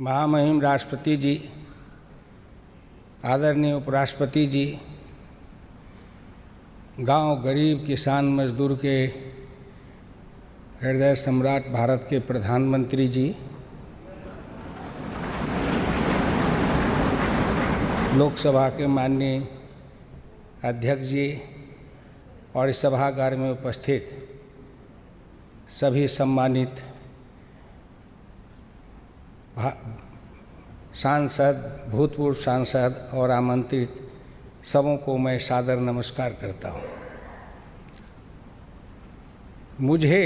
महामहिम राष्ट्रपति जी, आदरणीय उपराष्ट्रपति जी, गांव गरीब किसान मजदूर के हृदय सम्राट भारत के प्रधानमंत्री जी, लोकसभा के माननीय अध्यक्ष जी और इस सभागार में उपस्थित सभी सम्मानित सांसद, भूतपूर्व सांसद और आमंत्रित सबों को मैं सादर नमस्कार करता हूँ। मुझे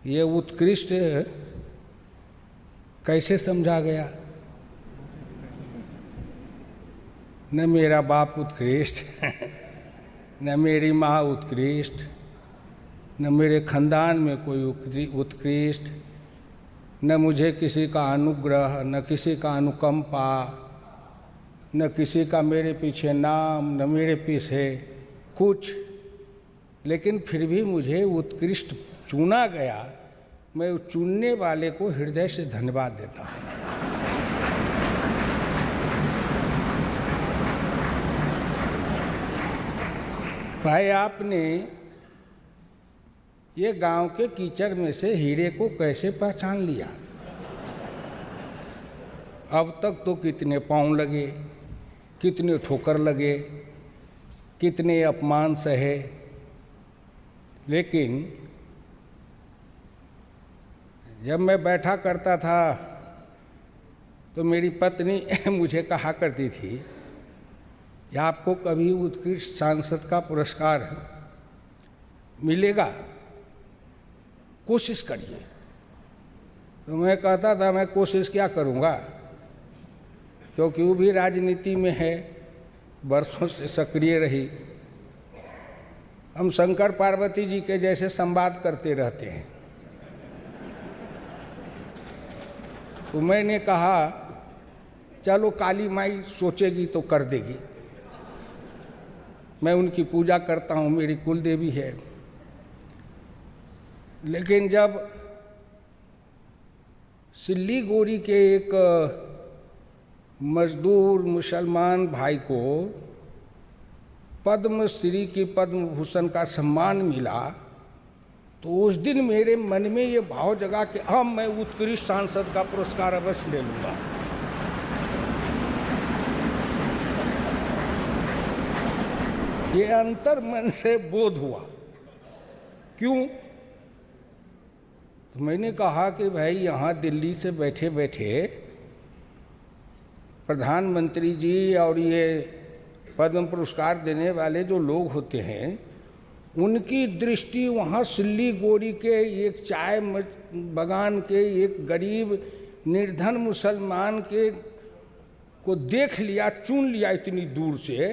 ये उत्कृष्ट कैसे समझा गया? न मेरा बाप उत्कृष्ट न मेरी माँ उत्कृष्ट, न मेरे खानदान में कोई उत्कृष्ट, न मुझे किसी का अनुग्रह, न किसी का अनुकंपा, न किसी का मेरे पीछे नाम, न मेरे पीछे कुछ, लेकिन फिर भी मुझे उत्कृष्ट चुना गया। मैं उस चुनने वाले को हृदय से धन्यवाद देता हूँ। भाई, आपने ये गांव के कीचड़ में से हीरे को कैसे पहचान लिया? अब तक तो कितने पाँव लगे, कितने ठोकर लगे, कितने अपमान सहे, लेकिन जब मैं बैठा करता था तो मेरी पत्नी मुझे कहा करती थी कि आपको कभी उत्कृष्ट सांसद का पुरस्कार मिलेगा, कोशिश करिए। तो मैं कहता था मैं कोशिश क्या करूँगा, क्योंकि वो भी राजनीति में है, वर्षों से सक्रिय रही। हम शंकर पार्वती जी के जैसे संवाद करते रहते हैं। तो मैंने कहा चलो काली माई सोचेगी तो कर देगी। मैं उनकी पूजा करता हूँ, मेरी कुल देवी है। लेकिन जब सिल्लीगुड़ी के एक मजदूर मुसलमान भाई को पद्मश्री की पद्म भूषण का सम्मान मिला, तो उस दिन मेरे मन में ये भाव जगा कि अब मैं उत्कृष्ट सांसद का पुरस्कार अवश्य ले लूँगा। ये अंतर मन से बोध हुआ। क्यों? तो मैंने कहा कि भाई, यहाँ दिल्ली से बैठे बैठे प्रधानमंत्री जी और ये पद्म पुरस्कार देने वाले जो लोग होते हैं, उनकी दृष्टि वहाँ सिल्लीगुड़ी के एक चाय बागान के एक गरीब निर्धन मुसलमान के को देख लिया, चुन लिया इतनी दूर से।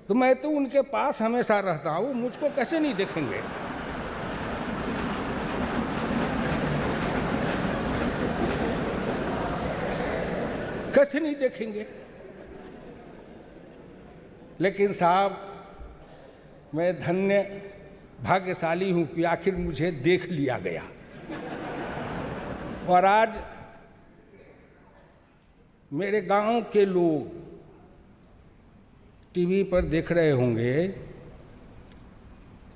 तो मैं तो उनके पास हमेशा रहता हूँ, मुझको कैसे नहीं देखेंगे? कैसे नहीं देखेंगे? लेकिन साहब, मैं धन्य भाग्यशाली हूँ कि आखिर मुझे देख लिया गया। और आज मेरे गांव के लोग टीवी पर देख रहे होंगे,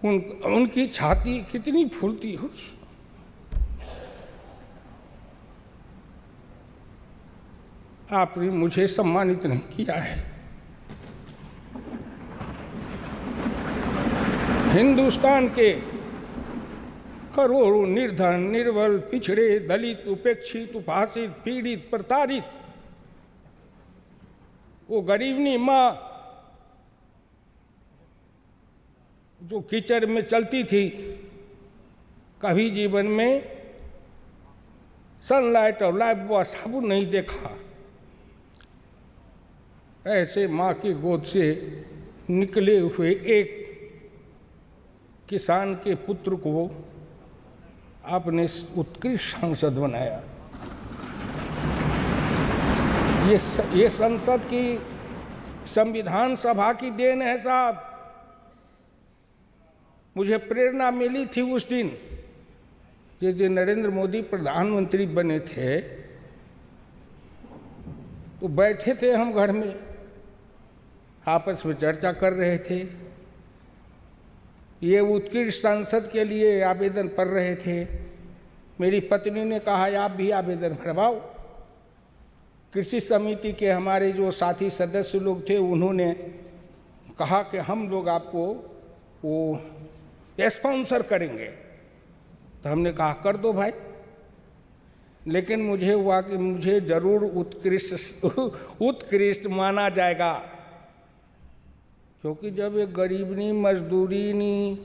उनकी छाती कितनी फूलती होगी। आपने मुझे सम्मानित नहीं किया है। हिंदुस्तान के करोड़ों निर्धन, निर्बल, पिछड़े, दलित, उपेक्षित, उपहासित, पीड़ित, प्रताड़ित, वो गरीबनी माँ जो कीचड़ में चलती थी, कभी जीवन में सनलाइट और लाइफ बॉय साबुन नहीं देखा। ऐसे माँ की गोद से निकले हुए एक किसान के पुत्र को आपने उत्कृष्ट सांसद बनाया। ये संसद की, संविधान सभा की देन है साहब। मुझे प्रेरणा मिली थी उस दिन जिस दिन नरेंद्र मोदी प्रधानमंत्री बने थे, तो बैठे थे हम घर में, आपस में चर्चा कर रहे थे। ये उत्कृष्ट सांसद के लिए आवेदन पढ़ रहे थे। मेरी पत्नी ने कहा आप भी आवेदन भरवाओ। कृषि समिति के हमारे जो साथी सदस्य लोग थे उन्होंने कहा कि हम लोग आपको वो स्पॉन्सर करेंगे। तो हमने कहा कर दो भाई, लेकिन मुझे हुआ कि मुझे जरूर उत्कृष्ट माना जाएगा, क्योंकि जब एक गरीबनी मजदूरीनी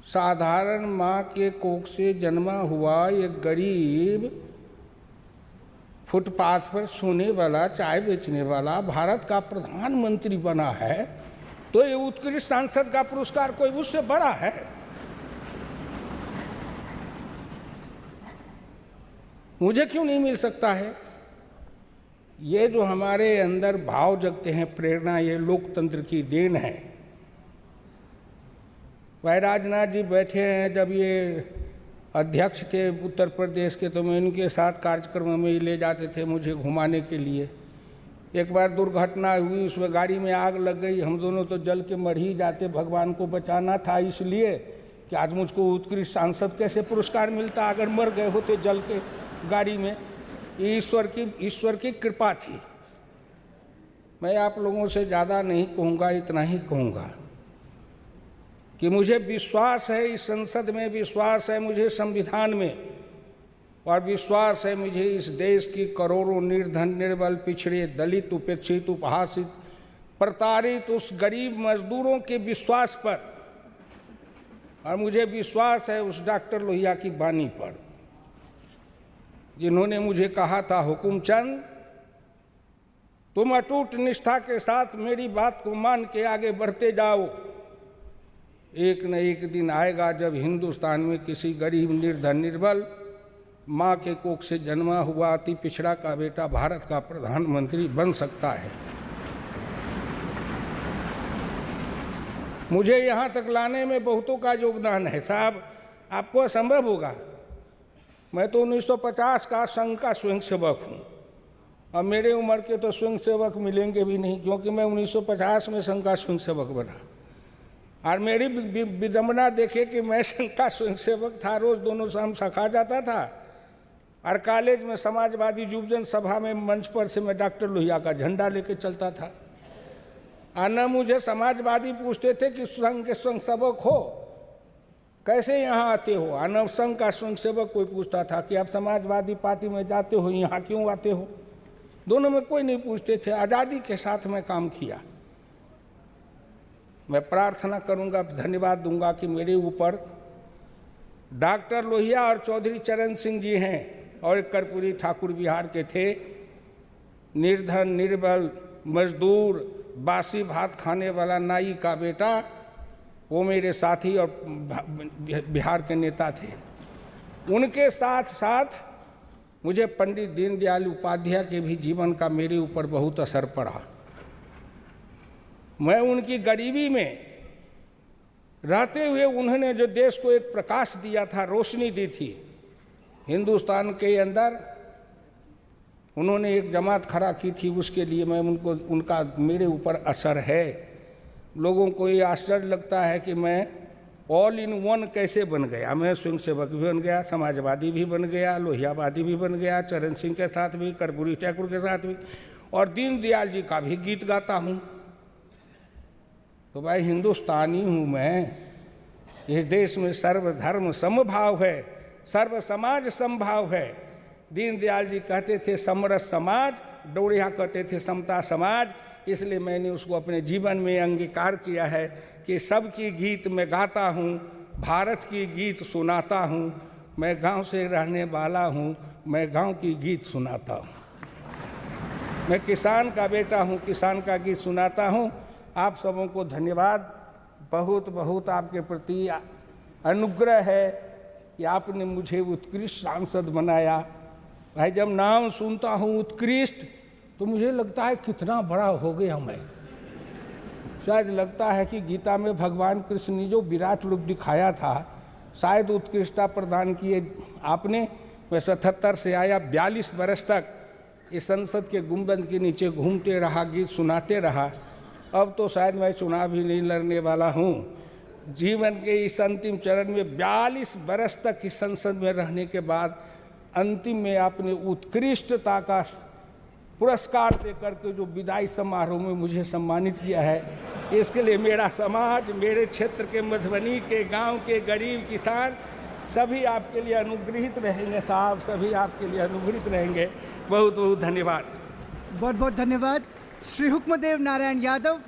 साधारण माँ के कोख से जन्मा हुआ एक गरीब फुटपाथ पर सोने वाला, चाय बेचने वाला भारत का प्रधानमंत्री बना है, तो ये उत्कृष्ट सांसद का पुरस्कार कोई उससे बड़ा है? मुझे क्यों नहीं मिल सकता है? ये जो हमारे अंदर भाव जगते हैं, प्रेरणा, ये लोकतंत्र की देन है। भाई राजनाथ जी बैठे हैं, जब ये अध्यक्ष थे उत्तर प्रदेश के, तो मैं इनके साथ कार्यक्रम में ले जाते थे मुझे घुमाने के लिए। एक बार दुर्घटना हुई, उसमें गाड़ी में आग लग गई, हम दोनों तो जल के मर ही जाते। भगवान को बचाना था, इसलिए कि आज मुझको उत्कृष्ट सांसद कैसे पुरस्कार मिलता अगर मर गए होते जल के गाड़ी में। ईश्वर की कृपा थी। मैं आप लोगों से ज़्यादा नहीं कहूँगा, इतना ही कहूँगा कि मुझे विश्वास है, इस संसद में विश्वास है, मुझे संविधान में, और विश्वास है मुझे इस देश की करोड़ों निर्धन, निर्बल, पिछड़े, दलित, उपेक्षित, उपहासित, प्रताड़ित उस गरीब मजदूरों के विश्वास पर, और मुझे विश्वास है उस डॉक्टर लोहिया की बानी पर, जिन्होंने मुझे कहा था हुकुमचंद तुम अटूट निष्ठा के साथ मेरी बात को मान के आगे बढ़ते जाओ। एक न एक दिन आएगा जब हिंदुस्तान में किसी गरीब, निर्धन, निर्बल माँ के कोख से जन्मा हुआ अति पिछड़ा का बेटा भारत का प्रधानमंत्री बन सकता है। मुझे यहाँ तक लाने में बहुतों का योगदान है साहब, आपको असंभव होगा। मैं तो 1950 का संघ का स्वयंसेवक हूँ, और मेरे उम्र के तो स्वयंसेवक मिलेंगे भी नहीं, क्योंकि मैं 1950 में संघ का स्वयंसेवक बना। और मेरी विडंबना देखे कि मैं संघ का स्वयंसेवक था, रोज दोनों शाम सखा जाता था, और कॉलेज में समाजवादी युवजन सभा में मंच पर से मैं डॉक्टर लोहिया का झंडा लेके चलता था। और न मुझे समाजवादी पूछते थे कि संघ के स्वयंसेवक हो, कैसे यहाँ आते हो। और न संघ का स्वयंसेवक कोई पूछता था कि आप समाजवादी पार्टी में जाते हो, यहाँ क्यों आते हो। दोनों में कोई नहीं पूछते थे। आज़ादी के साथ मैं काम किया। मैं प्रार्थना करूंगा, धन्यवाद दूंगा कि मेरे ऊपर डॉक्टर लोहिया और चौधरी चरण सिंह जी हैं, और एक कर्पूरी ठाकुर बिहार के थे, निर्धन, निर्बल, मजदूर, बासी भात खाने वाला नाई का बेटा, वो मेरे साथी और बिहार के नेता थे। उनके साथ साथ मुझे पंडित दीनदयाल उपाध्याय के भी जीवन का मेरे ऊपर बहुत असर पड़ा। मैं उनकी गरीबी में रहते हुए उन्होंने जो देश को एक प्रकाश दिया था, रोशनी दी थी हिंदुस्तान के अंदर, उन्होंने एक जमात खड़ा की थी, उसके लिए मैं उनका मेरे ऊपर असर है। लोगों को ये आश्चर्य लगता है कि मैं ऑल इन वन कैसे बन गया। मैं स्वयंसेवक भी बन गया, समाजवादी भी बन गया, लोहियावादी भी बन गया, चरण सिंह के साथ भी, कर्पूरी ठाकुर के साथ भी, और दीनदयाल जी का भी गीत गाता हूँ। तो भाई हिंदुस्तानी हूँ मैं। इस देश में सर्वधर्म समभाव है, सर्व समाज समभाव है। दीनदयाल जी कहते थे समरस समाज, डोरिया कहते थे समता समाज। इसलिए मैंने उसको अपने जीवन में अंगीकार किया है कि सबकी गीत मैं गाता हूँ, भारत की गीत सुनाता हूँ। मैं गांव से रहने वाला हूँ, मैं गांव की गीत सुनाता हूँ। मैं किसान का बेटा हूँ, किसान का गीत सुनाता हूँ। आप सबों को धन्यवाद, बहुत बहुत आपके प्रति अनुग्रह है कि आपने मुझे उत्कृष्ट सांसद बनाया। भाई जब नाम सुनता हूँ उत्कृष्ट, तो मुझे लगता है कितना बड़ा हो गया मैं। शायद लगता है कि गीता में भगवान कृष्ण ने जो विराट रूप दिखाया था, शायद उत्कृष्टता प्रदान किए आपने। मैं 77 से आया, 42 बरस तक इस संसद के गुंबद के नीचे घूमते रहा, गीत सुनाते रहा। अब तो शायद मैं चुनाव भी नहीं लड़ने वाला हूँ। जीवन के इस अंतिम चरण में 42 बरस तक इस संसद में रहने के बाद अंतिम में अपनी उत्कृष्टता का पुरस्कार देकर के जो विदाई समारोह में मुझे सम्मानित किया है, इसके लिए मेरा समाज, मेरे क्षेत्र के मधुबनी के गांव के गरीब किसान सभी आपके लिए अनुग्रहित रहेंगे साहब, सभी आपके लिए अनुग्रहित रहेंगे। बहुत बहुत धन्यवाद। बहुत बहुत धन्यवाद। श्री हुक्मदेव नारायण यादव,